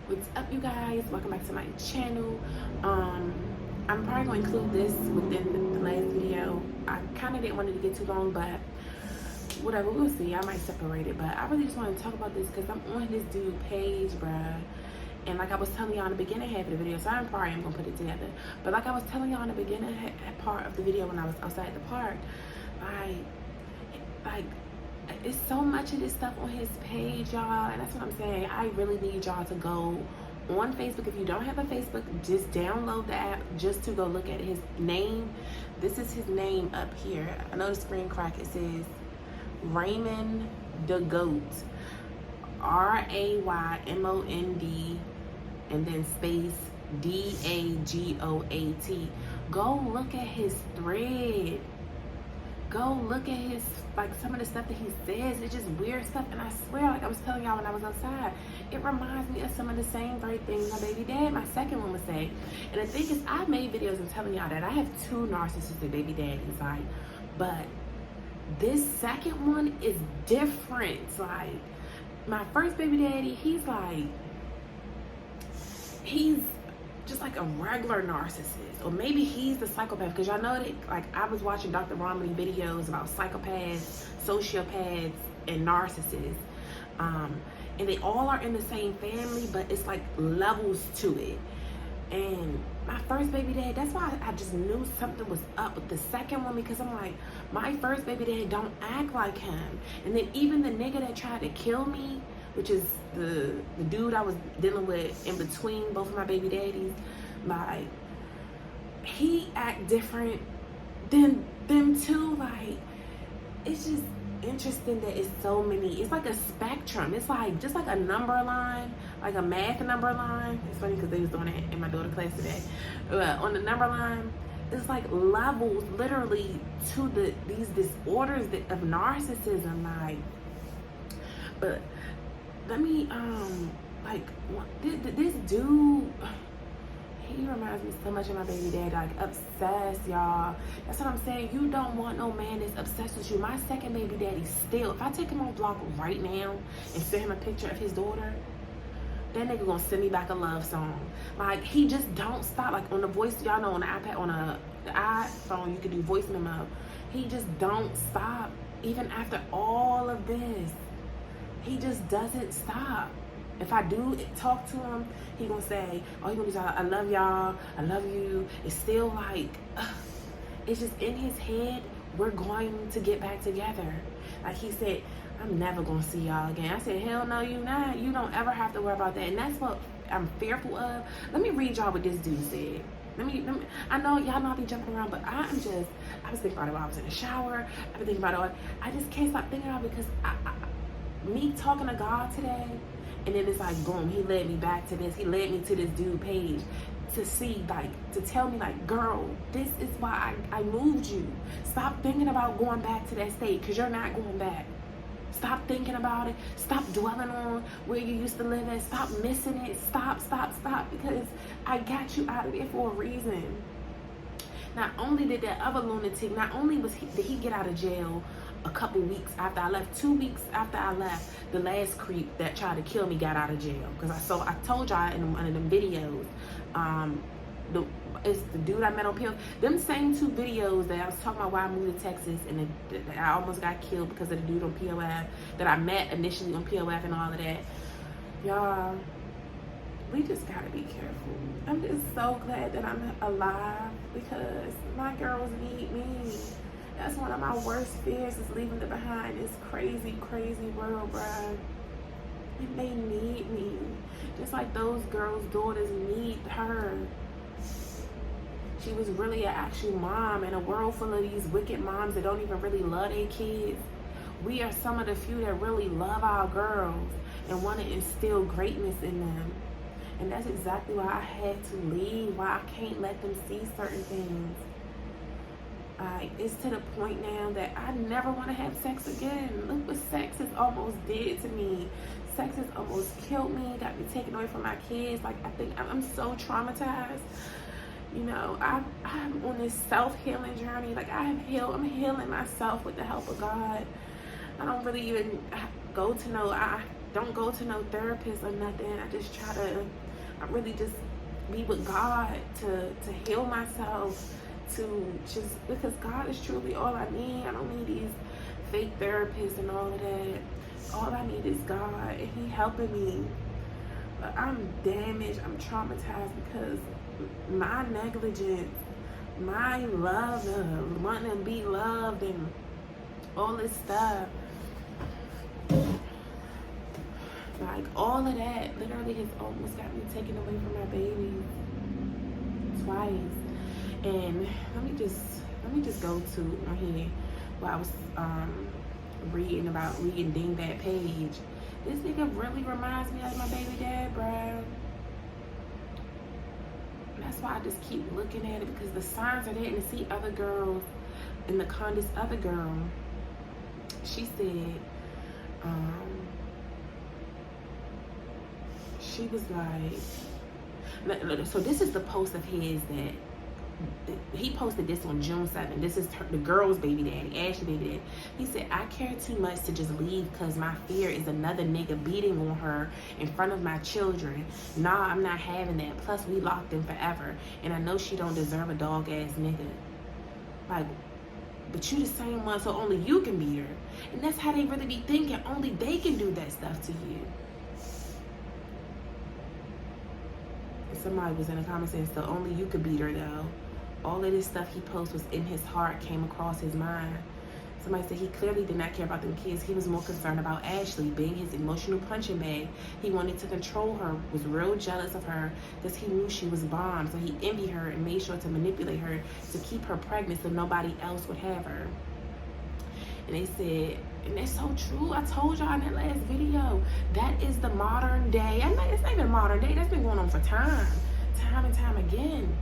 What's up, you guys? Welcome back to my channel. I'm probably going to include this within the last video. I kind of didn't want it to get too long, but whatever, we'll see. I might separate it, but I really just want to talk about this because I'm on this dude page, bruh. And like I was telling y'all in the beginning half of the video, so I'm probably am gonna put it together. But like I was telling y'all in the beginning part of the video when I was outside the park, like it's so much of this stuff on his page, y'all, and that's what I'm saying. I really need y'all to go on Facebook. If you don't have a Facebook, just download the app just to go look at his name. This is his name up here. I know the screen crack. It says Raymond the Goat, RAYMOND, and then space DAGOAT. Go look at his thread. Go look at his, like, some of the stuff that he says. It's just weird stuff. And I swear, like I was telling y'all when I was outside, it reminds me of some of the same very things my baby dad, my second one, would say. And the thing is, I made videos and telling y'all that I have 2 narcissistic baby daddies, like, but this second one is different. Like, my first baby daddy, he's just like a regular narcissist, or maybe he's the psychopath, because y'all know that, like, I was watching Dr. Romney videos about psychopaths, sociopaths, and narcissists, and they all are in the same family, but it's like levels to it. And my first baby dad, that's why I just knew something was up with the second one, because I'm like, my first baby dad don't act like him. And then even the nigga that tried to kill me, which is the dude I was dealing with in between both of my baby daddies, like, he act different than them too. Like, it's just interesting that it's so many. It's like a spectrum. It's like just like a number line, like a math number line. It's funny because they was doing it in my daughter class today. On the number line, it's like levels literally to these disorders of narcissism. Like, but let me like, this dude, he reminds me so much of my baby dad. Like, obsessed, y'all. That's what I'm saying. You don't want no man that's obsessed with you. My second baby daddy still, if I take him on block right now and send him a picture of his daughter, that nigga gonna send me back a love song. Like, he just don't stop. Like, on the voice, y'all know on the iPad, on the iPhone, you can do voice memo. He just don't stop. Even after all of this, he just doesn't stop. If I do talk to him, he gonna say, oh, he gonna be like, I love y'all, I love you. It's still like, it's just in his head, we're going to get back together. Like he said, I'm never gonna see y'all again. I said, hell no, you not. You don't ever have to worry about that. And that's what I'm fearful of. Let me read y'all what this dude said. Let me, I know y'all know I be jumping around, but I was thinking about it while I was in the shower. I've been thinking about it. I just can't stop thinking about it, because me talking to God today, and then it's like, boom, he led me back to this. He led me to this dude page to see, like, to tell me, like, girl, this is why I moved you. Stop thinking about going back to that state, because you're not going back. Stop thinking about it. Stop dwelling on where you used to live at. Stop missing it. Stop, because I got you out of there for a reason. Not only did that other lunatic, not only did he get out of jail a couple weeks after I left, 2 weeks after I left, the last creep that tried to kill me got out of jail. Because I told y'all in one of them videos, it's the dude I met on POF. Them same 2 videos that I was talking about why I moved to Texas, and I almost got killed because of the dude on POF that I met initially on POF and all of that. Y'all, we just gotta be careful. I'm just so glad that I'm alive, because my girls need me. That's one of my worst fears, is leaving them behind this crazy, crazy world, bruh. And they need me. Just like those girls' daughters need her. She was really an actual mom in a world full of these wicked moms that don't even really love their kids. We are some of the few that really love our girls and want to instill greatness in them. And that's exactly why I had to leave, why I can't let them see certain things. It's to the point now that I never want to have sex again. Look what sex has almost did to me. Sex has almost killed me, got me taken away from my kids. Like, I think I'm so traumatized. You know, I'm on this self-healing journey. Like, I'm healing myself with the help of God. I don't really even go to no, don't go to no therapist or nothing. I really just be with God to heal myself, to just, because God is truly all I need. I don't need these fake therapists and all of that. All I need is God, and He helping me. But I'm damaged, I'm traumatized because my negligence, my love of wanting to be loved and all this stuff, like all of that literally has almost got me taken away from my baby twice. And let me just go to on here where I was reading Dingbat page. This nigga really reminds me of my baby dad, bruh. That's why I just keep looking at it, because the signs are there. And to see other girls in the this other girl, she said, she was like, so this is the post of his that he posted this on June 7th. This is the girl's baby daddy, Ashley baby daddy. He said, I care too much to just leave because my fear is another nigga beating on her in front of my children. Nah, I'm not having that. Plus, we locked in forever. And I know she don't deserve a dog-ass nigga. Like, but you the same one, so only you can beat her. And that's how they really be thinking. Only they can do that stuff to you. And somebody was in the comments saying, so only you could beat her, though. All of this stuff he posted was in his heart, came across his mind. Somebody said he clearly did not care about them kids. He was more concerned about Ashley being his emotional punching bag. He wanted to control her, was real jealous of her because he knew she was bomb. So he envied her and made sure to manipulate her to keep her pregnant so nobody else would have her. And they said, and that's so true. I told y'all in that last video, that is the modern day. I know it's not even modern day. That's been going on for time and time again.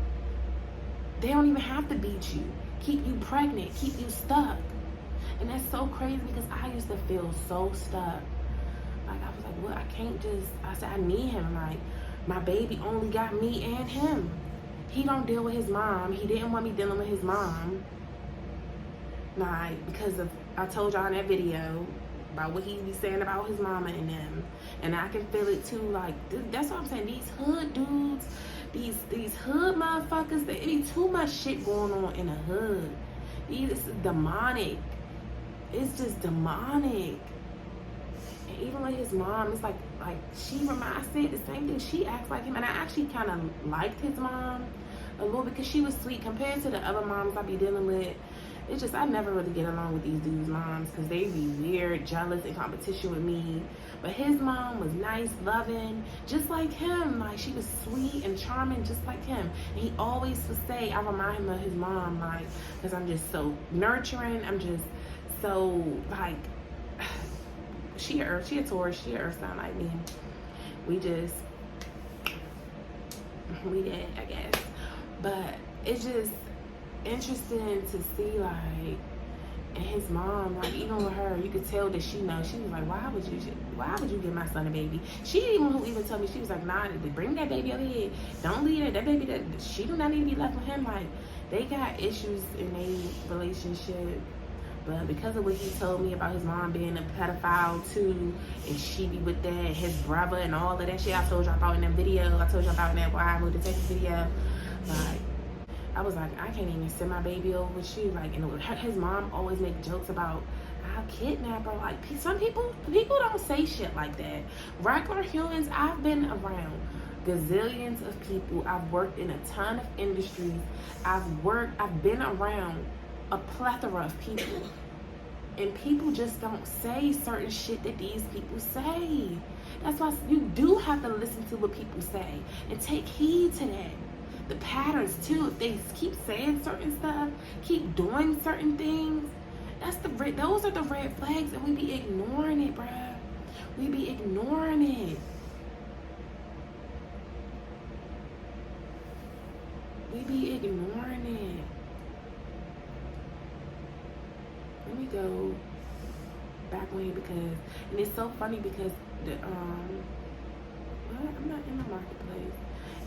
They don't even have to beat you, keep you pregnant, keep you stuck. And that's so crazy because I used to feel so stuck. Like, I was like, what? I can't just, I said, I need him. Like, my baby only got me and him. He don't deal with his mom. He didn't want me dealing with his mom. Like, because of, I told y'all in that video about what he be saying about his mama and them. And I can feel it too. Like, that's what I'm saying. These hood dudes, these hood motherfuckers, there be too much shit going on in the hood. It's demonic. It's just demonic. And even with his mom, it's like she reminds, I said the same thing. She acts like him, and I actually kind of liked his mom a little because she was sweet compared to the other moms I be dealing with. It's just, I never really get along with these dudes' moms because they be weird, jealous, in competition with me. But his mom was nice, loving, just like him. Like, she was sweet and charming, just like him. And he always would say, I remind him of his mom, like, because I'm just so nurturing. I'm just so, like, she a Taurus, she a earth sign like me. We did, I guess. But it's just interesting to see, like, and his mom, like, even with her, you could tell that she knows. She was like, why would you give my son a baby? She even told me, she was like, nah, bring that baby over here. Don't leave it. That baby, she do not need to be left with him. Like, they got issues in their relationship. But because of what he told me about his mom being a pedophile too, and she be with that, his brother and all of that shit I told y'all about in that video. I told y'all about in that Why I Moved to Texas video. Like, I was like, I can't even send my baby over with you. Like, and his mom always make jokes about, I'll kidnap her. Like, some people don't say shit like that. Regular humans, I've been around gazillions of people. I've worked in a ton of industries. I've been around a plethora of people. And people just don't say certain shit that these people say. That's why you do have to listen to what people say and take heed to that. The patterns too, if they keep saying certain stuff, keep doing certain things, those are the red flags, and we be ignoring it, bruh. We be ignoring it. We be ignoring it. Let me go back on here because, and it's so funny because I'm not in the marketplace.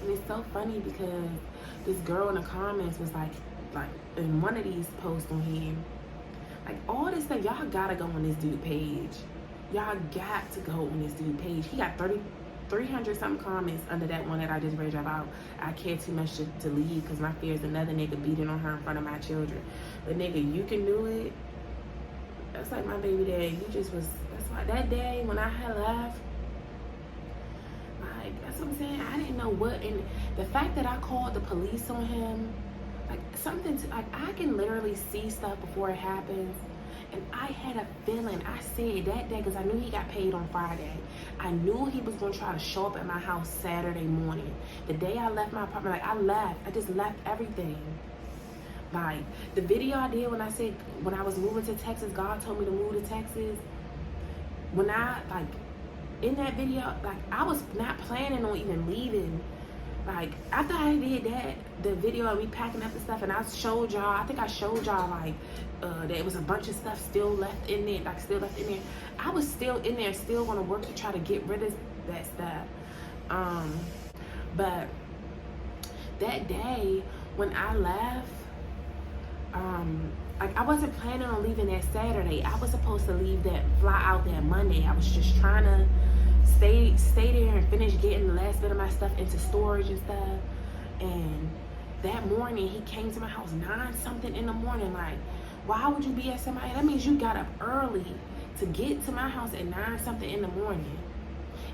And it's so funny because this girl in the comments was like in one of these posts on here, like, all this stuff, y'all gotta go on this dude page. Y'all got to go on this dude page. He got 300 something comments under that one that I just read y'all about. I care too much to leave because my fear is another nigga beating on her in front of my children. But nigga, you can do it. That's like my baby daddy. You just was, that's why that day when I had left, like, that's what I'm saying. I didn't know what, and the fact that I called the police on him, like something, like I can literally see stuff before it happens. And I had a feeling, I said that day, because I knew he got paid on Friday. I knew he was going to try to show up at my house Saturday morning. The day I left my apartment, like I left. I just left everything. Like, the video I did when I said, when I was moving to Texas, God told me to move to Texas. When I, like, in that video, like, I was not planning on even leaving. Like, after I did that, the video of me packing up and stuff, and I showed y'all, I think I showed y'all, like, there was a bunch of stuff still left in there, like, still left in there. I was still in there, still going to work to try to get rid of that stuff. But that day, when I left, like, I wasn't planning on leaving that Saturday. I was supposed to leave that, fly out that Monday. I was just trying to stay there and finish getting the last bit of my stuff into storage and stuff. And that morning he came to my house 9 something in the morning. Like, why would you be at somebody? That means you got up early to get to my house at 9 something in the morning.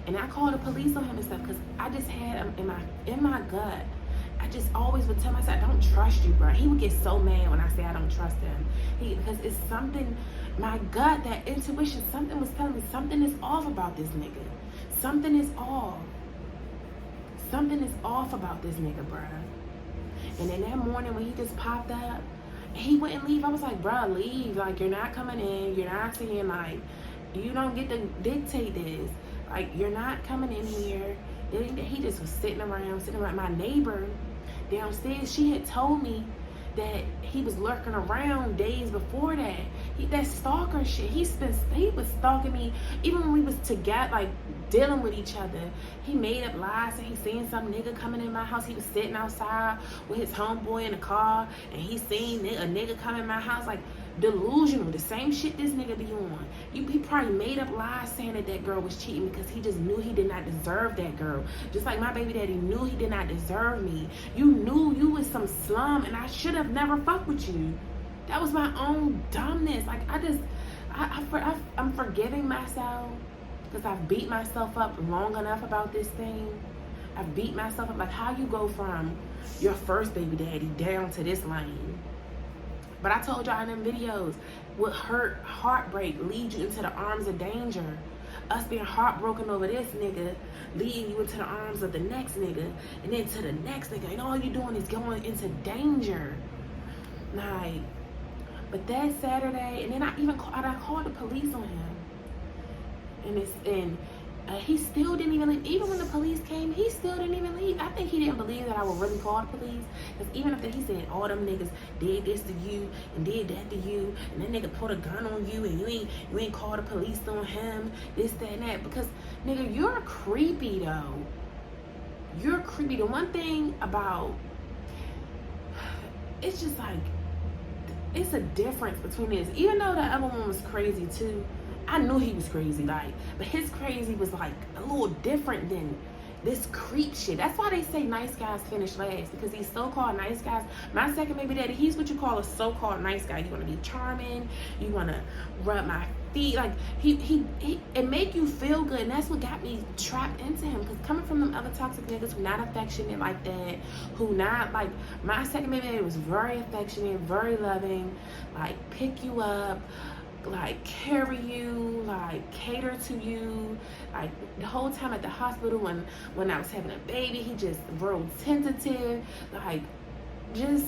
And I called the police on him and stuff because I just had him in my gut. I just always would tell myself, I don't trust you, bro. He would get so mad when I say I don't trust him. Because it's something, my gut, that intuition, something was telling me something is off about this nigga. Something is off. Something is off about this nigga, bro. And then that morning when he just popped up, he wouldn't leave. I was like, bro, leave. Like, you're not coming in. You're not seeing, like, you don't get to dictate this. Like, you're not coming in here. He just was sitting around. My neighbor downstairs, she had told me that he was lurking around days before that. That stalker shit. He was stalking me even when we was together, like dealing with each other. He made up lies and he seen some nigga coming in my house. He was sitting outside with his homeboy in the car and he seen a nigga come in my house. Like, delusional. The same shit this nigga be on. He probably made up lies saying that girl was cheating because he just knew he did not deserve that girl. Just like my baby daddy knew he did not deserve me. You knew you was some slum and I should have never fucked with you. That was my own dumbness. Like, I'm forgiving myself because I've beat myself up long enough about this thing. I've beat myself up. Like, how you go from your first baby daddy down to this lane? But I told y'all in them videos, what heartbreak leads you into the arms of danger. Us being heartbroken over this nigga, leading you into the arms of the next nigga, and then to the next nigga. And all you doing is going into danger. Like, but that Saturday, and then I called the police on him. And he still didn't even leave. Even when the police came, he still didn't even leave. I think he didn't believe that I would really call the police. Because even after he said, all them niggas did this to you and did that to you, and that nigga put a gun on you and you ain't called the police on him, this, that, and that. Because, nigga, you're creepy, though. You're creepy. The one thing about, it's just like, it's a difference between this. Even though the other one was crazy, too. I knew he was crazy, like, but his crazy was like a little different than this creep shit. That's why they say nice guys finish last, because these so-called nice guys, my second baby daddy, he's what you call a so-called nice guy. You want to be charming, you want to rub my feet, like it make you feel good, and that's what got me trapped into him. Because coming from them other toxic niggas who not affectionate like that, who not like, my second baby daddy was very affectionate, very loving, like pick you up, like carry you, like cater to you. Like the whole time at the hospital when I was having a baby, he just real tentative, like just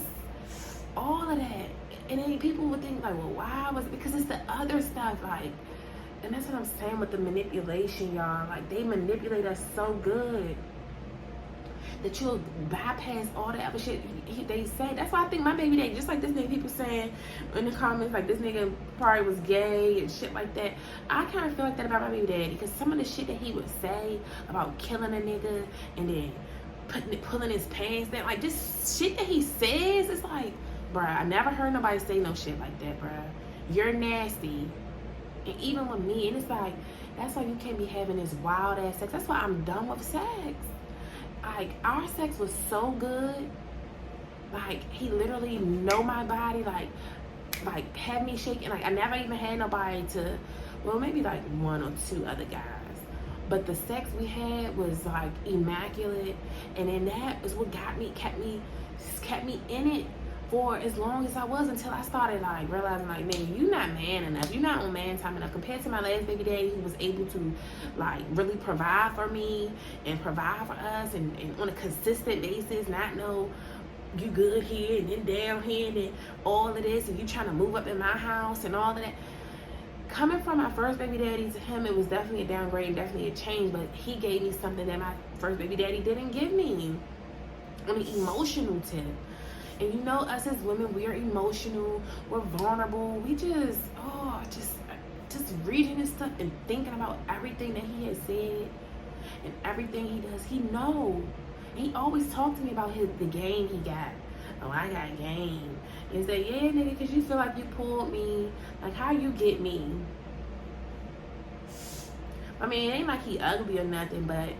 all of that. And then people would think like, well, why was it? Because it's the other stuff, like, and that's what I'm saying with the manipulation, y'all. Like, they manipulate us so good that you'll bypass all the other shit they say. That's why I think my baby daddy, just like this nigga, people saying in the comments, like this nigga probably was gay and shit like that. I kind of feel like that about my baby daddy, because some of the shit that he would say about killing a nigga and then pulling his pants down, like this shit that he says, it's like, bruh, I never heard nobody say no shit like that, bruh. You're nasty. And even with me, and it's like, That's why you can't be having this wild ass sex. That's why I'm done with sex. Like, our sex was so good. Like, he literally know my body. Like had me shaking. Like, I never even had nobody to, well, maybe like one or two other guys. But the sex we had was like immaculate. And then that is what kept me in it for as long as I was, until I started like realizing, like, man, you not man enough. You're not on man time enough. Compared to my last baby daddy, who was able to like really provide for me and provide for us and on a consistent basis, not know you good here and then down here and then all of this, and you trying to move up in my house and all of that. Coming from my first baby daddy to him, it was definitely a downgrade and definitely a change, but he gave me something that my first baby daddy didn't give me, on an emotional tip. And you know, us as women, we are emotional, we're vulnerable, we just reading this stuff and thinking about everything that he has said and everything he does. He know. He always talked to me about the game he got. Oh, I got game. And say, yeah, nigga, because you feel like you pulled me. Like, how you get me? I mean, it ain't like he ugly or nothing, but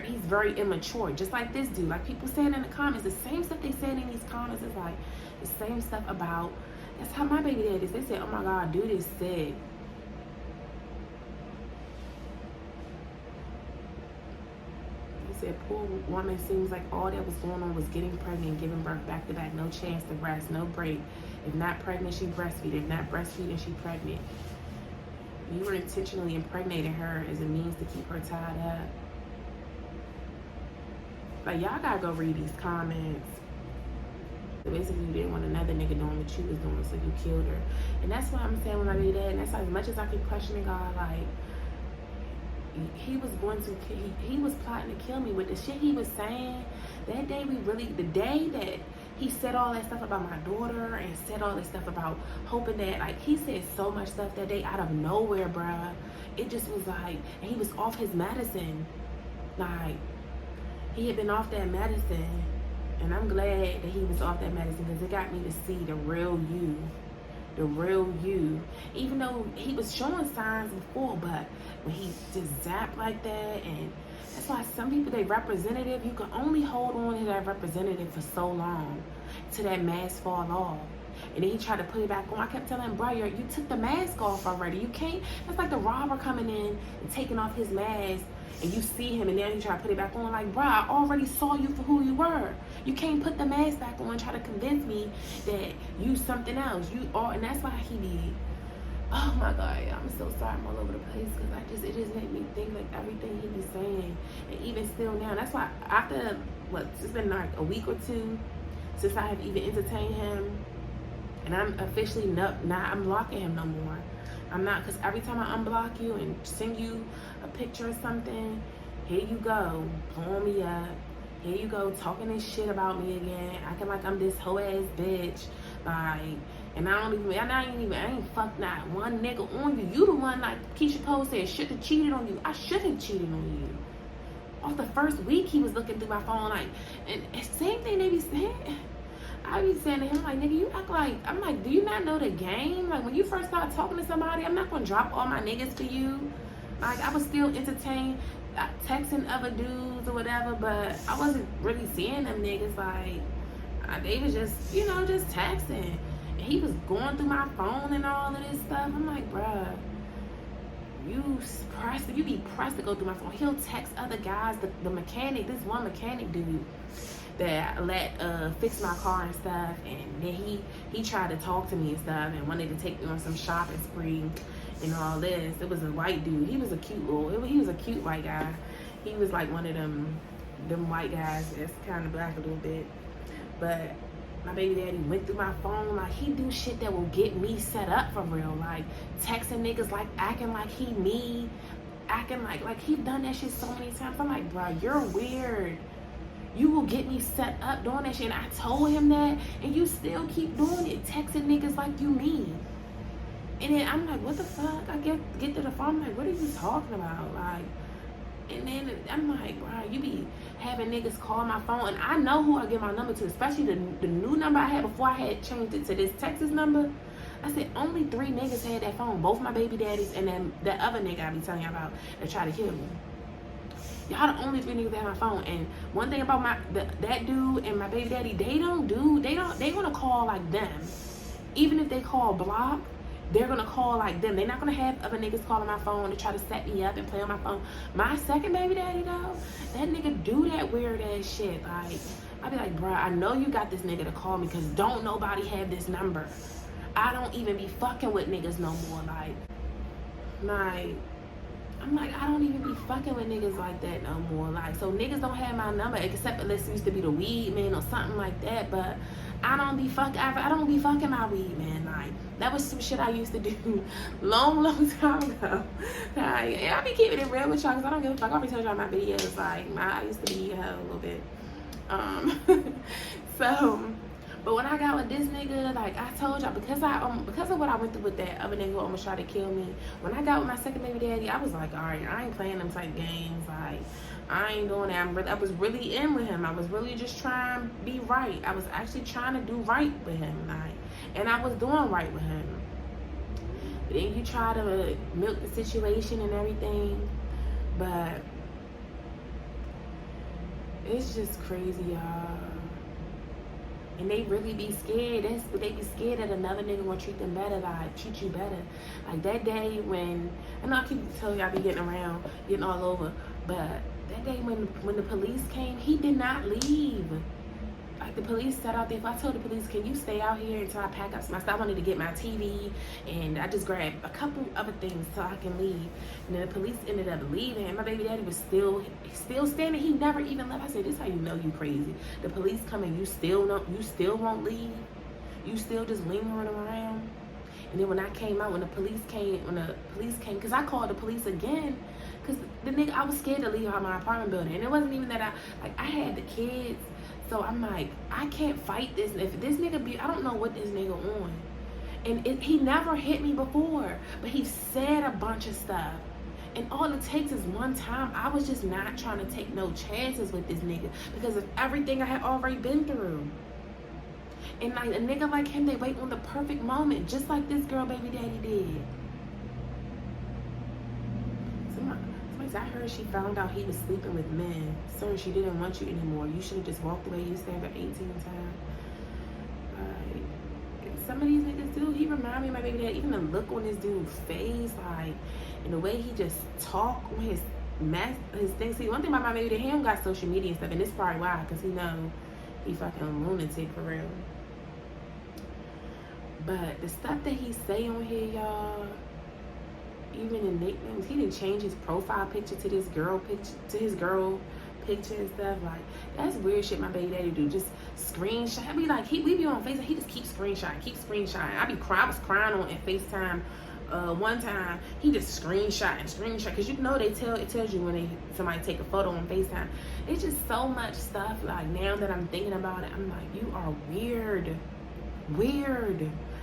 he's very immature. Just like this dude. Like, people saying in the comments, the same stuff they said in these comments is like the same stuff about, that's how my baby dad is. They said, oh my God, dude is sick. Said, poor woman, seems like all that was going on was getting pregnant and giving birth back to back. No chance to rest, no break. If not pregnant, she breastfeed. If not breastfeeding, she pregnant. You were intentionally impregnating her as a means to keep her tied up. Like, y'all gotta go read these comments. So basically, you didn't want another nigga doing what you was doing, so you killed her. And that's what I'm saying when I read that. And that's like, as much as I keep questioning God, like, he was plotting to kill me with the shit he was saying. That day the day that he said all that stuff about my daughter and said all that stuff about hoping that, like, he said so much stuff that day out of nowhere, bruh. It just was like, and he was off his medicine. Like, he had been off that medicine. And I'm glad that he was off that medicine, because it got me to see the real you. The real you. Even though he was showing signs before, but when he just zapped like that, and that's why some people, they representative, you can only hold on to that representative for so long till that mask fall off. And then he tried to put it back on. I kept telling him, bro, you took the mask off already. You can't, that's like the robber coming in and taking off his mask, and you see him, and then you try to put it back on. Like, bro, I already saw you for who you were. You can't put the mask back on and try to convince me that you something else. You are, and that's why he did. Oh my God, I'm so sorry I'm all over the place, because it just made me think, like, everything he was saying. And even still now, that's why after, it's been like a week or two since I have even entertained him, and I'm officially not unblocking him no more. I'm not, because every time I unblock you and send you a picture or something, here you go, blowing me up. Here you go, talking this shit about me again, acting like I'm this hoe ass bitch. Like, and I ain't fucked not one nigga on you. You the one, like Keisha Cole said, should have cheated on you. I should have cheated on you. Off the first week, he was looking through my phone, like, and same thing they be saying. I be saying to him, like, nigga, you act like, I'm like, do you not know the game? Like, when you first start talking to somebody, I'm not gonna drop all my niggas for you. Like, I was still entertained, texting other dudes or whatever, but I wasn't really seeing them niggas. Like, they was just, just texting. And he was going through my phone and all of this stuff. I'm like, bruh, you be pressed to go through my phone. He'll text other guys, the mechanic, this one mechanic dude that I fix my car and stuff, and then he tried to talk to me and stuff and wanted to take me on some shopping spree and all this. It was a white dude. He was a cute white guy. He was like one of them white guys that's kind of black a little bit. But my baby daddy went through my phone. Like, he do shit that will get me set up for real. Like, texting niggas, like, acting like he me, acting like he done that shit so many times. I'm like, bro, you're weird. You will get me set up doing that shit. And I told him that, and you still keep doing it, texting niggas like you me. And then I'm like, what the fuck? I get to the phone, I'm like, what are you talking about? Like, and then I'm like, bro, you be having niggas call my phone, and I know who I give my number to, especially the new number I had before I had changed it to this Texas number. I said, only 3 niggas had that phone. Both my baby daddies and then that other nigga I be telling you about that tried to kill me. Y'all the only 3 niggas that have my phone. And one thing about that dude and my baby daddy, they gonna call like them. Even if they call block, they're gonna call like them. They're not gonna have other niggas calling my phone to try to set me up and play on my phone. My second baby daddy though, that nigga do that weird ass shit. Like, I be like, bruh, I know you got this nigga to call me because don't nobody have this number. I don't even be fucking with niggas no more. I'm like, I don't even be fucking with niggas like that no more. Like, so niggas don't have my number except unless it used to be the weed man or something like that. But I don't be fucking my weed man. Like, that was some shit I used to do long time ago. Like, and I be keeping it real with y'all because I don't give a fuck. I already told y'all my videos. Like, I used to be a little bit. But when I got with this nigga, like I told y'all, because of what I went through with that other nigga who almost tried to kill me, when I got with my second baby daddy, I was like, all right, I ain't playing them type games. Like, I ain't doing that. I was really in with him. I was really just trying to be right. I was actually trying to do right with him, like, and I was doing right with him. But then you try to milk the situation and everything, but it's just crazy, y'all. And they really be scared. They be scared that another nigga gonna treat them better, like treat you better. Like that day when, I know I keep telling you I be getting around, getting all over, but that day when the police came, he did not leave. Like the police sat out there. I told the police, can you stay out here until I pack up some stuff? I wanted to get my TV, and I just grabbed a couple other things so I can leave. And then the police ended up leaving, and my baby daddy was still standing. He never even left. I said, this is how you know you crazy. The police come and you still won't leave. You still just lingering around. And then when I came out, when the police came, because I called the police again, because the nigga, I was scared to leave out my apartment building. And it wasn't even that I had the kids. So I'm like, I can't fight this. If this nigga I don't know what this nigga on. And he never hit me before, but he said a bunch of stuff. And all it takes is one time. I was just not trying to take no chances with this nigga because of everything I had already been through. And like a nigga like him, they wait on the perfect moment, just like this girl baby daddy did. I heard she found out he was sleeping with men. Sir, she didn't want you anymore. You should have just walked away. You stayed for 18 times. Some of these niggas do. He remind me of my baby dad. Even the look on this dude's face, like, and the way he just talk on his things. See, one thing about my baby dad, he don't got social media and stuff, and this is probably why, because he know he fucking lunatic for real. But the stuff that he say on here, y'all, even the nicknames, he didn't change his profile picture to his girl picture and stuff. Like, that's weird shit my baby daddy do. Just screenshot. I be like, we be on Facebook, he just keeps screenshotting. I was crying on at FaceTime one time. He just screenshot, because you know it tells you when somebody take a photo on FaceTime. It's just so much stuff. Like, now that I'm thinking about it, I'm like, you are weird.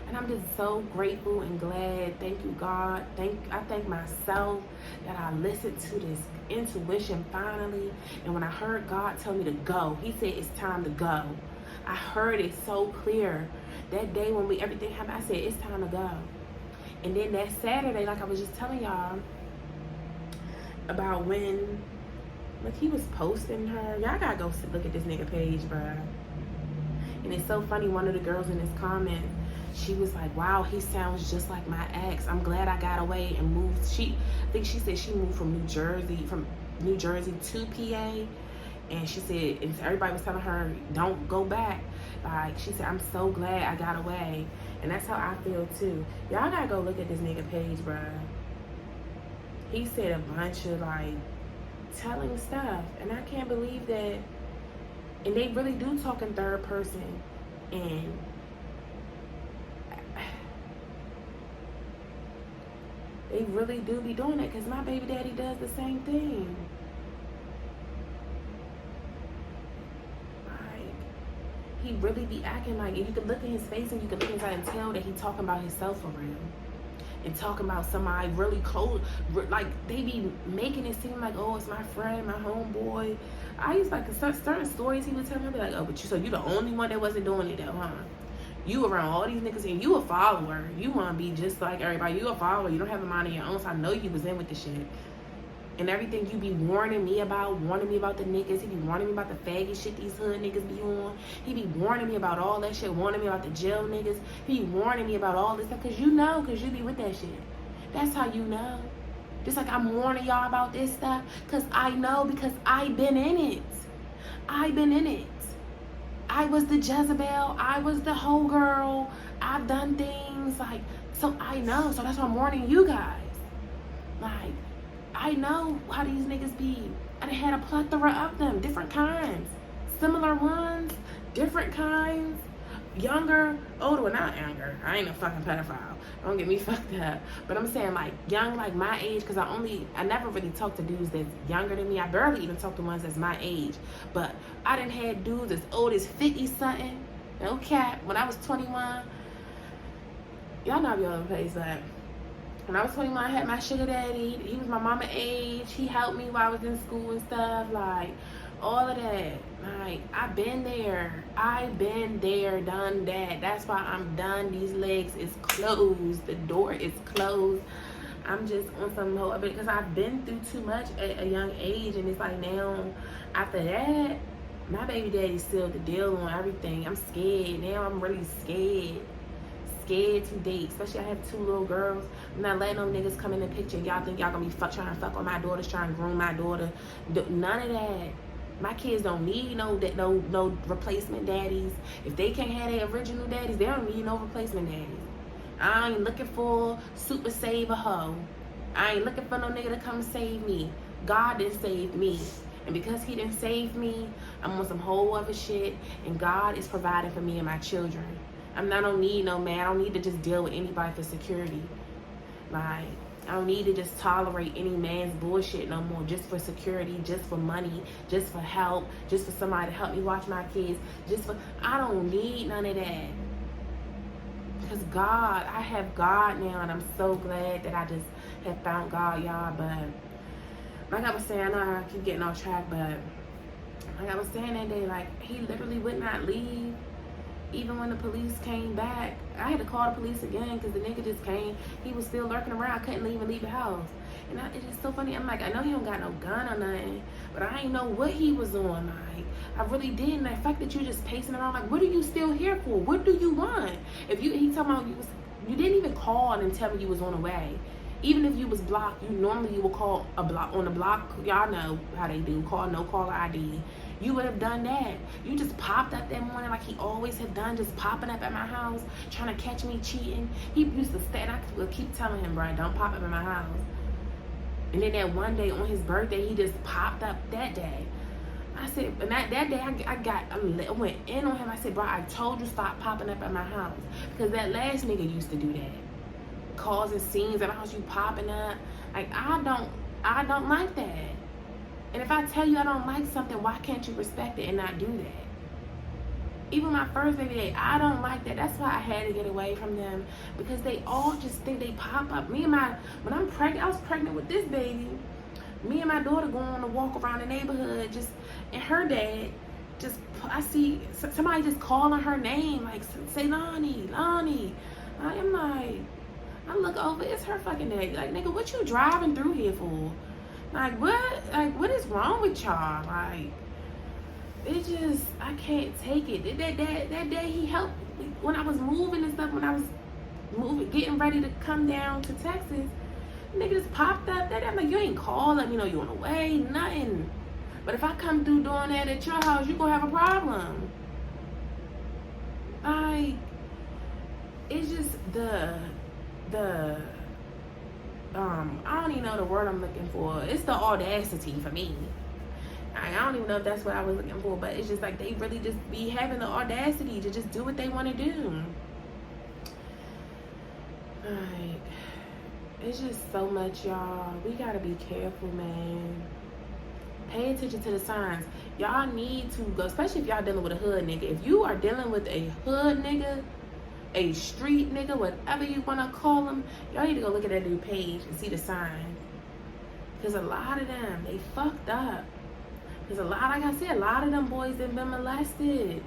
And I'm just so grateful and glad. Thank you, God. I thank myself that I listened to this intuition finally. And when I heard God tell me to go, he said it's time to go. I heard it so clear. That day when everything happened, I said it's time to go. And then that Saturday, like I was just telling y'all about when, like, he was posting her. Y'all gotta go look at this nigga page, bruh. And it's so funny, one of the girls in his comment, she was like, wow, he sounds just like my ex. I'm glad I got away and moved. I think she said she moved from New Jersey to PA. And she said, and everybody was telling her, don't go back. Like, she said, I'm so glad I got away. And that's how I feel too. Y'all gotta go look at this nigga page, bruh. He said a bunch of, like, telling stuff. And I can't believe that. And they really do talk in third person. And they really do be doing that, because my baby daddy does the same thing. Like, he really be acting like, and you can look at his face and you can look inside and tell that he talking about himself for real. And talking about somebody really close, like they be making it seem like, oh, it's my friend, my homeboy. I used like certain stories he would tell me, I'd be like, oh, but so you the only one that wasn't doing it though, huh? You around all these niggas and you a follower. You want to be just like everybody. You a follower. You don't have a mind of your own, so I know you was in with the shit. And everything you be warning me about the niggas. He be warning me about the faggot shit these hood niggas be on. He be warning me about all that shit, warning me about the jail niggas. He be warning me about all this stuff, because you know, because you be with that shit. That's how you know. Just like I'm warning y'all about this stuff, because I know, because I been in it. I been in it. I was the Jezebel. I was the whole girl. I've done things, like, so I know. So that's why I'm warning you guys. Like, I know how these niggas be. I done had a plethora of them, different kinds. Similar ones, different kinds. Younger, older, well, not younger. I ain't a fucking pedophile. Don't get me fucked up. But I'm saying, like, young, like my age, because I never really talk to dudes that's younger than me. I barely even talk to ones that's my age. But I done had dudes as old as 50-something. No cap. When I was 21, y'all know I be all over the place, but when I was 21, I had my sugar daddy. He was my mama age. He helped me while I was in school and stuff. Like, all of that. Like, I've been there. I've been there, done that. That's why I'm done. These legs is closed. The door is closed. I'm just on some whole of it, because I've been through too much at a young age. And it's like, now, after that, my baby daddy's still the deal on everything. I'm scared. Now I'm really scared. Scared to date, especially I have 2 little girls. I'm not letting them niggas come in the picture. Y'all think y'all gonna be trying to fuck on my daughters, trying to groom my daughter. None of that. My kids don't need no replacement daddies. If they can't have their original daddies, they don't need no replacement daddies. I ain't looking for super save a hoe. I ain't looking for no nigga to come save me. God done saved me. And because he done saved me, I'm on some whole other shit. And God is providing for me and my children. I don't need no man. I don't need to just deal with anybody for security. Like, I don't need to just tolerate any man's bullshit no more, just for security, just for money, just for help, just for somebody to help me watch my kids, I don't need none of that. Because God, I have God now, and I'm so glad that I just have found God, y'all. But like I was saying, I know I keep getting off track, but like I was saying that day, like, he literally would not leave. Even when the police came back, I had to call the police again, because the nigga just came. He was still lurking around. I couldn't even leave the house. And it's just so funny. I'm like, I know he don't got no gun or nothing, but I ain't know what he was on. Like, I really didn't. The fact that you just pacing around, like, what are you still here for? What do you want? He talking about you didn't even call and tell me you was on the way. Even if you was blocked, you would call on the block. Y'all know how they do. Call, no caller ID. You would have done that. You just popped up that morning like he always have done, just popping up at my house, trying to catch me cheating. He used to stay, and I would keep telling him, bro, don't pop up at my house. And then that one day on his birthday, he just popped up that day. I said, and that day I went in on him. I said, bro, I told you stop popping up at my house. Because that last nigga used to do that. Causing scenes at the house, you popping up. Like, I don't like that. And if I tell you I don't like something, why can't you respect it and not do that? Even my first baby day, I don't like that. That's why I had to get away from them, because they all just think they pop up. When I'm pregnant, I was pregnant with this baby. Me and my daughter going on a walk around the neighborhood, and her dad, I see somebody just calling her name, like, say Lonnie. I'm like, I look over, it's her fucking dad. Like, nigga, what you driving through here for? Like, what is wrong with y'all? Like, it just, I can't take it. That day he helped me when I was moving and stuff, when I was getting ready to come down to Texas. Nigga just popped up that. I'm like, you ain't called, let me know you on the way, nothing. But if I come through doing that at your house, you gonna have a problem. Like, it's just I don't even know the word I'm looking for. It's the audacity for me. I don't even know if that's what I was looking for, but it's just like they really just be having the audacity to just do what they want to do. Like, it's just so much, y'all. We gotta be careful, man. Pay attention to the signs. Y'all need to go, especially if y'all dealing with a hood nigga. If you are dealing with a hood nigga, a street nigga, whatever you want to call them, y'all need to go look at that new page and see the sign. Because a lot of them, they fucked up. Because like I said, a lot of them boys have been molested.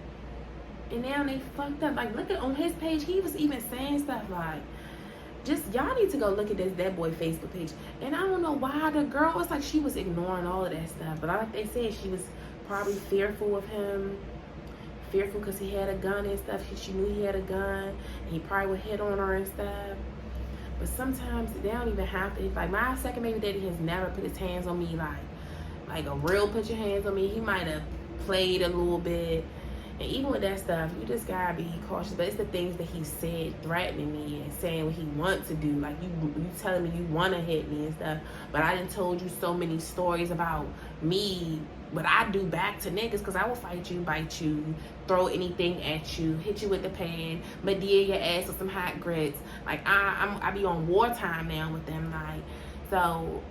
And now they fucked up. Like, look at on his page, he was even saying stuff like, just y'all need to go look at that boy Facebook page. And I don't know why the girl, it's like she was ignoring all of that stuff. But like they said, she was probably fearful of him. Fearful because he had a gun and stuff. She knew he had a gun. And he probably would hit on her and stuff. But sometimes they don't even have to. Like, my second baby daddy has never put his hands on me like a real put your hands on me. He might have played a little bit. And even with that stuff, you just gotta be cautious. But it's the things that he said, threatening me and saying what he wants to do. Like, you telling me you want to hit me and stuff. But I done told you so many stories about me, what I do back to niggas, because I will fight you, bite you, throw anything at you, hit you with the pan, medea your ass with some hot grits. Like, I be on wartime now with them. Like, so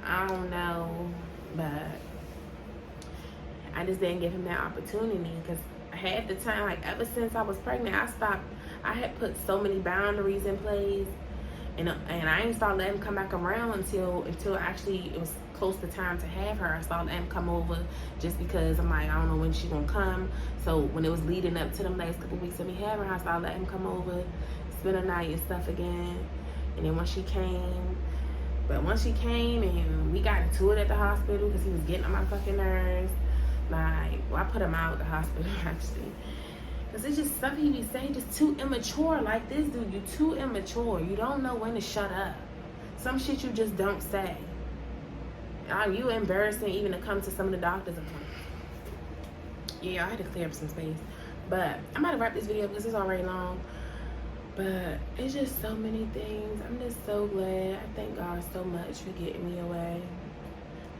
I don't know, but I just didn't give him that opportunity, because half the time, like, ever since I was pregnant, I had put so many boundaries in place, and I ain't started letting him come back around until actually it was close to time to have her. I started letting him come over just because I'm like, I don't know when she's gonna come. So when it was leading up to the last couple weeks of me having her, I started letting him come over, spend a night and stuff again. And then once she came and we got into it at the hospital because he was getting on my fucking nerves. Like, well, I put him out of the hospital actually, because it's just stuff he be saying just too immature. Like, this dude, you too immature. You don't know when to shut up. Some shit you just don't say. You embarrassing even to come to some of the doctor's appointments. Yeah, I had to clear up some space. But I'm about to wrap this video because it's already long. But it's just so many things. I'm just so glad. I thank God so much for getting me away.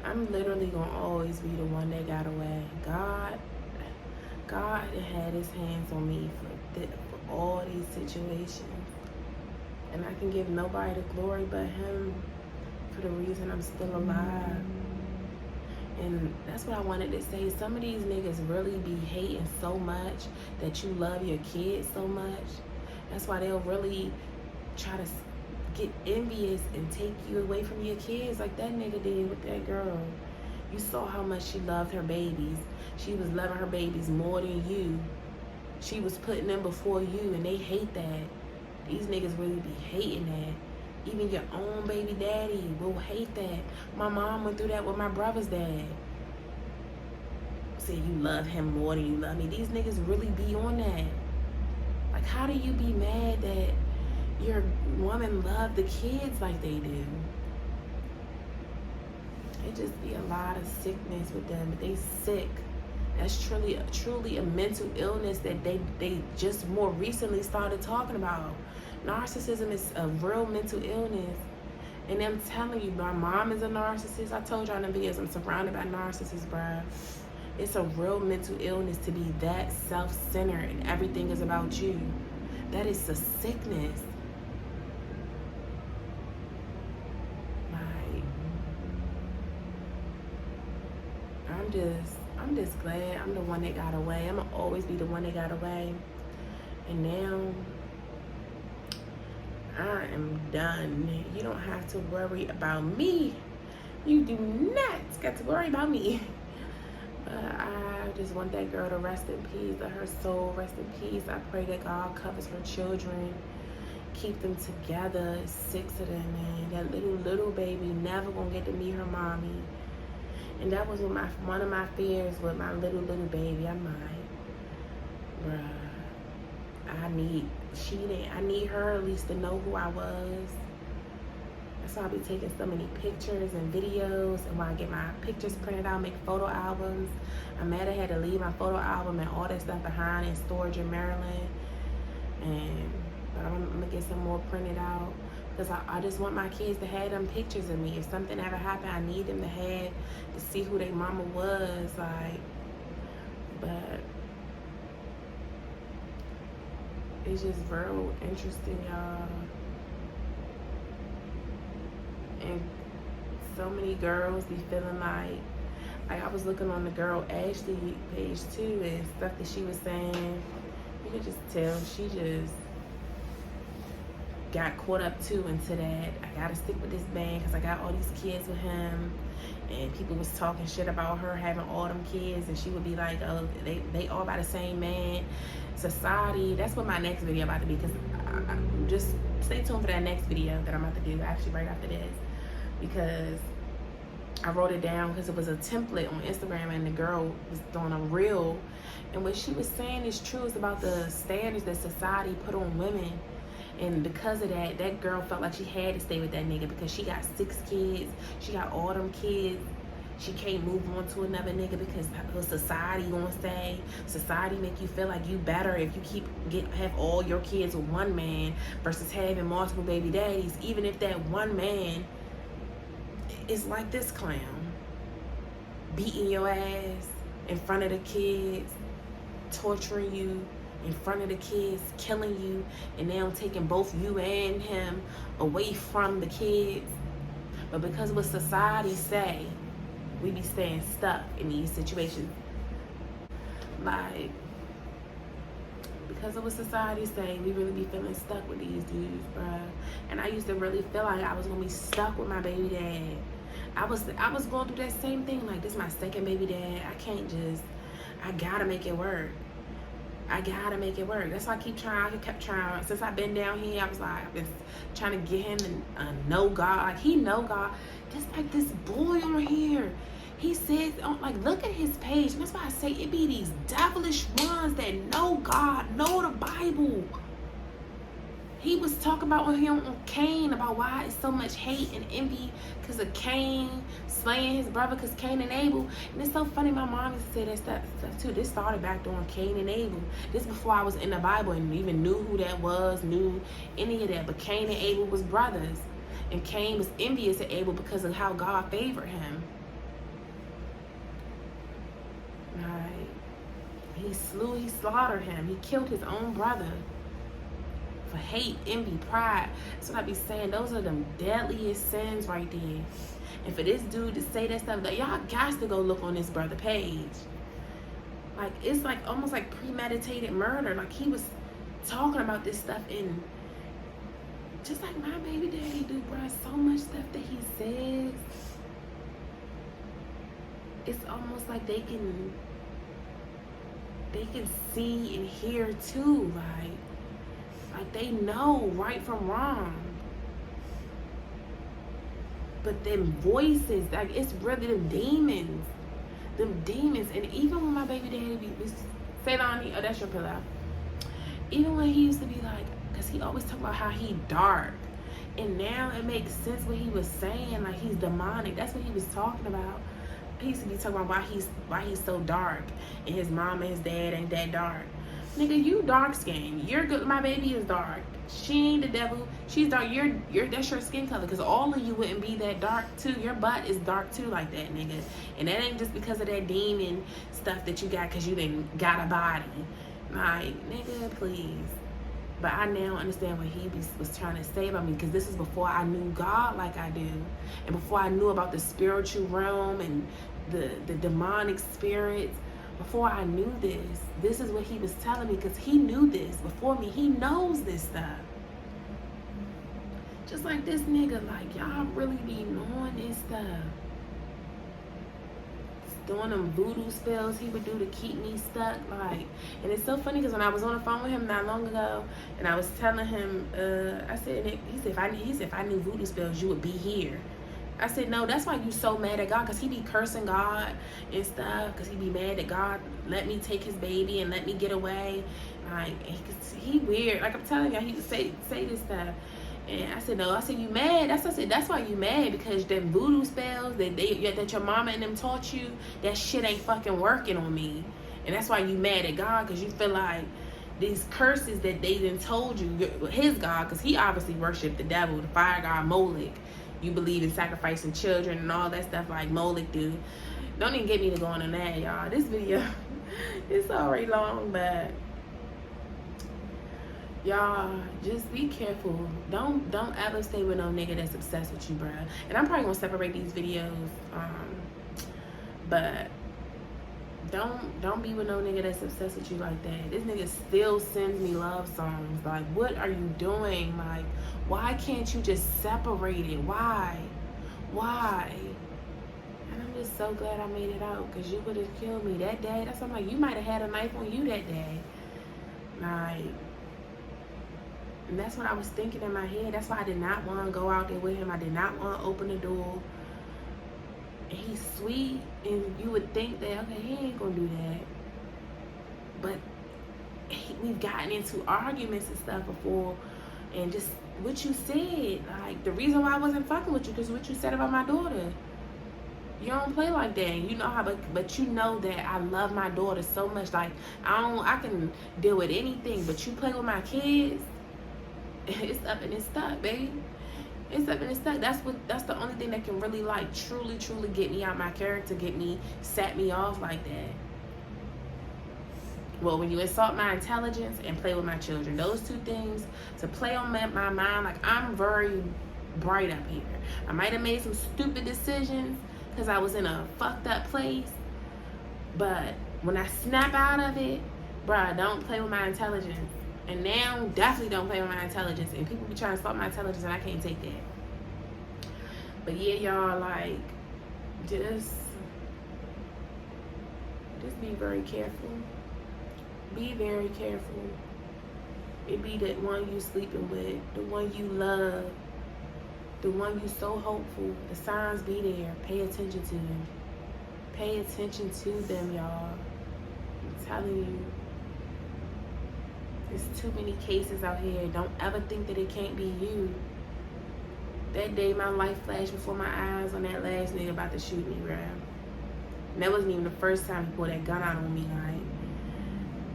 I'm literally gonna always be the one that got away. God had his hands on me for all these situations. And I can give nobody the glory but him for the reason I'm still alive. And that's what I wanted to say. Some of these niggas really be hating so much that you love your kids so much. That's why they'll really try to get envious and take you away from your kids like that nigga did with that girl. You saw how much she loved her babies. She was loving her babies more than you. She was putting them before you, and they hate that. These niggas really be hating that. Even your own baby daddy will hate that. My mom went through that with my brother's dad. Say you love him more than you love me. These niggas really be on that. Like, how do you be mad that your woman love the kids like they do? It just be a lot of sickness with them. But they sick. That's truly a mental illness that they just more recently started talking about. Narcissism is a real mental illness. And I'm telling you, my mom is a narcissist. I told y'all in the videos, I'm surrounded by narcissists, bruh. It's a real mental illness to be that self-centered and everything is about you. That is a sickness. Like, I'm just glad I'm the one that got away. I'm gonna always be the one that got away. And now I am done. You don't have to worry about me. You do not got to worry about me. But I just want that girl to rest in peace. Let her soul rest in peace. I pray that God covers her children. Keep them together. 6 of them, man. That little baby never gonna get to meet her mommy. And that was one of my fears with my little baby. I'm like, bruh, I need her at least to know who I was. That's why I'll be taking so many pictures and videos. And when I get my pictures printed out, make photo albums. I'm mad I had to leave my photo album and all that stuff behind in storage in Maryland. But I'm gonna get some more printed out. Because I just want my kids to have them pictures of me. If something ever happened, I need them to see who their mama was. Like, but it's just real interesting, y'all. And so many girls be feeling like I was looking on the girl Ashley page too, and stuff that she was saying. You could just tell she just got caught up too into that. I gotta stick with this man because I got all these kids with him, and people was talking shit about her having all them kids, and she would be like, oh, they all by the same man. society, that's what my next video about to be, because just stay tuned for that next video that I'm about to do, actually right after this, because I wrote it down because it was a template on Instagram and the girl was doing a reel, and what she was saying is true. It's about the standards that society put on women, and because of that, that girl felt like she had to stay with that nigga because she got 6 kids, she got all them kids. She can't move on to another nigga because society gonna say, society make you feel like you better if you have all your kids with one man versus having multiple baby daddies, even if that one man is like this clown, beating your ass in front of the kids, torturing you in front of the kids, killing you, and now taking both you and him away from the kids. But because of what society say, we be staying stuck in these situations. Like, because of what society say, we really be feeling stuck with these dudes, bruh. And I used to really feel like I was gonna be stuck with my baby dad. I was going through that same thing. Like, this is my second baby dad. I gotta make it work. I gotta make it work. That's why I keep trying. I kept trying. Since I've been down here, I've been trying to get him to know God. Like, he know God. Just like this boy on here. He says, like, look at his page. And that's why I say it be these devilish ones that know God, know the Bible. He was talking about on Cain, about why it's so much hate and envy because of Cain slaying his brother, because Cain and Abel. And it's so funny, my mom used to say that stuff too. This started back on Cain and Abel. This before I was in the Bible and even knew who that was, knew any of that. But Cain and Abel was brothers. And Cain was envious of Abel because of how God favored him. Right. He slaughtered him. He killed his own brother for hate, envy, pride. That's what I be saying. Those are them deadliest sins right there. And for this dude to say that stuff, like, y'all got to go look on this brother page. Like, it's like almost like premeditated murder. Like, he was talking about this stuff in, just like my baby daddy do, bro. So much stuff that he says, it's almost like they can see and hear too. Like they know right from wrong. But them voices, like, it's really them demons. And even when my baby daddy be say on me, oh, that's your pillow. Even when he used to be like, because he always talk about how he dark. And now it makes sense what he was saying, like he's demonic. That's what he was talking about. He used to be talking about why he's so dark, and his mom and his dad ain't that dark. Nigga, you dark skinned. You're good. My baby is dark. She ain't the devil. She's dark. That's your skin color. Because all of you wouldn't be that dark too. Your butt is dark too, like that, nigga. And that ain't just because of that demon stuff that you got, because you didn't got a body. Like, nigga, please. But I now understand what he was trying to say about me, because this is before I knew God like I do, and before I knew about the spiritual realm and the demonic spirits. Before I knew this is what he was telling me, because he knew this before me. He knows this stuff. Just like this nigga, like, y'all really be knowing this stuff. Doing them voodoo spells he would do to keep me stuck, like. And it's so funny, because when I was on the phone with him not long ago, and I was telling him, I said, he said if I knew voodoo spells, you would be here. I said, no, that's why you so mad at God, because he be cursing God and stuff, because he be mad that God let me take his baby and let me get away. Like, he weird. Like, I'm telling you, he would say this stuff. And I said, no. I said, you mad? I said, that's why you mad, because them voodoo spells that your mama and them taught you, that shit ain't fucking working on me. And that's why you mad at God, because you feel like these curses that they done told you, his God, because he obviously worshiped the devil, the fire god Moloch. You believe in sacrificing children and all that stuff like Moloch do. Don't even get me to go on that, y'all. This video is already long, but y'all, just be careful. Don't ever stay with no nigga that's obsessed with you, bruh. And I'm probably gonna separate these videos, but don't be with no nigga that's obsessed with you like that. This nigga still sends me love songs. Like, what are you doing? Like, why can't you just separate it? Why? And I'm just so glad I made it out, because you would have killed me that day. That's why I'm like, you might have had a knife on you that day. Like, and that's what I was thinking in my head. That's why I did not want to go out there with him. I did not want to open the door. And he's sweet, and you would think that, okay, he ain't gonna do that. But we've gotten into arguments and stuff before, and just what you said, like the reason why I wasn't fucking with you, because what you said about my daughter. You don't play like that. You know how, but you know that I love my daughter so much. Like I can deal with anything, but you play with my kids, it's up and it's stuck, baby. It's up and it's stuck. That's the only thing that can really like truly get me out my character, set me off like that. Well, when you insult my intelligence and play with my children, those two things, to play on my mind, like I'm very bright up here. I might have made some stupid decisions because I was in a fucked up place, but when I snap out of it, bruh, don't play with my intelligence. And now, definitely don't play with my intelligence. And people be trying to stop my intelligence, and I can't take that. But yeah, y'all, like, just be very careful. Be very careful. It be that one you sleeping with, the one you love, the one you so hopeful. The signs be there. Pay attention to them. Pay attention to them, y'all. I'm telling you. There's too many cases out here. Don't ever think that it can't be you. That day my life flashed before my eyes on that last nigga about to shoot me, bro. And that wasn't even the first time he pulled that gun out on me, like.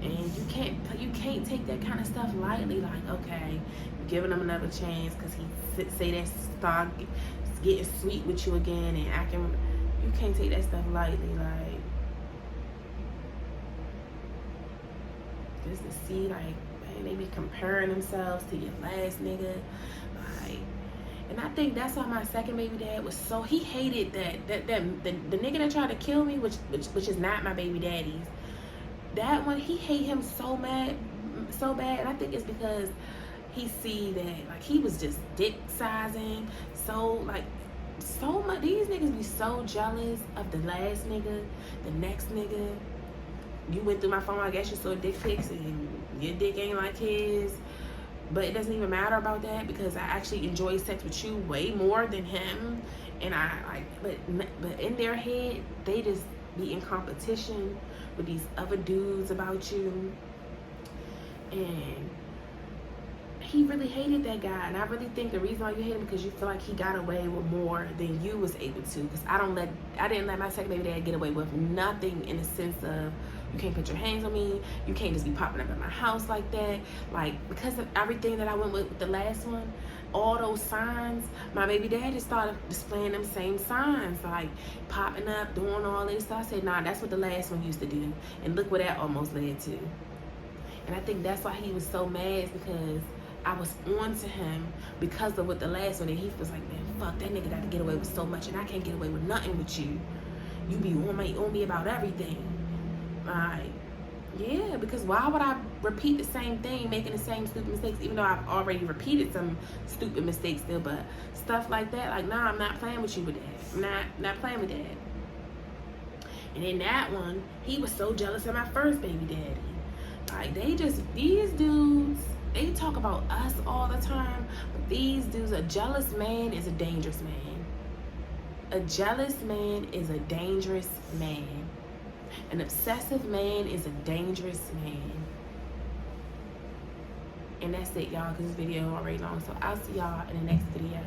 And you can't take that kind of stuff lightly. Like, okay, giving him another chance because he say that start getting sweet with you again and acting. You can't take that stuff lightly, like. Just to see, like, man, they be comparing themselves to your last nigga, like. And I think that's why my second baby dad was so, he hated that the nigga that tried to kill me, which is not my baby daddy's. That one, he hate him so bad, and I think it's because he see that, like, he was just dick sizing, so much. These niggas be so jealous of the last nigga, the next nigga. You went through my phone, I guess you saw dick pics, and your dick ain't like his. But it doesn't even matter about that because I actually enjoy sex with you way more than him. And but in their head, they just be in competition with these other dudes about you. And he really hated that guy. And I really think the reason why you hate him because you feel like he got away with more than you was able to. Because I didn't let my second baby dad get away with nothing in the sense of, you can't put your hands on me. You can't just be popping up at my house like that. Like, because of everything that I went with the last one, all those signs, my baby dad just started displaying them same signs, like popping up, doing all this stuff. I said, nah, that's what the last one used to do. And look what that almost led to. And I think that's why he was so mad, because I was on to him because of what the last one, and he was like, man, fuck, that nigga got to get away with so much, and I can't get away with nothing with you. You be on me about everything. Like, yeah, because why would I repeat the same thing, making the same stupid mistakes, even though I've already repeated some stupid mistakes still, but stuff like that, like, nah, I'm not playing with you with that. I'm not playing with that. And in that one, he was so jealous of my first baby daddy. Like, these dudes, they talk about us all the time, but these dudes, a jealous man is a dangerous man. A jealous man is a dangerous man. An obsessive man is a dangerous man. And that's it, y'all, because this video is already long. So I'll see y'all in the next video.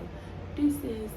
Deuces.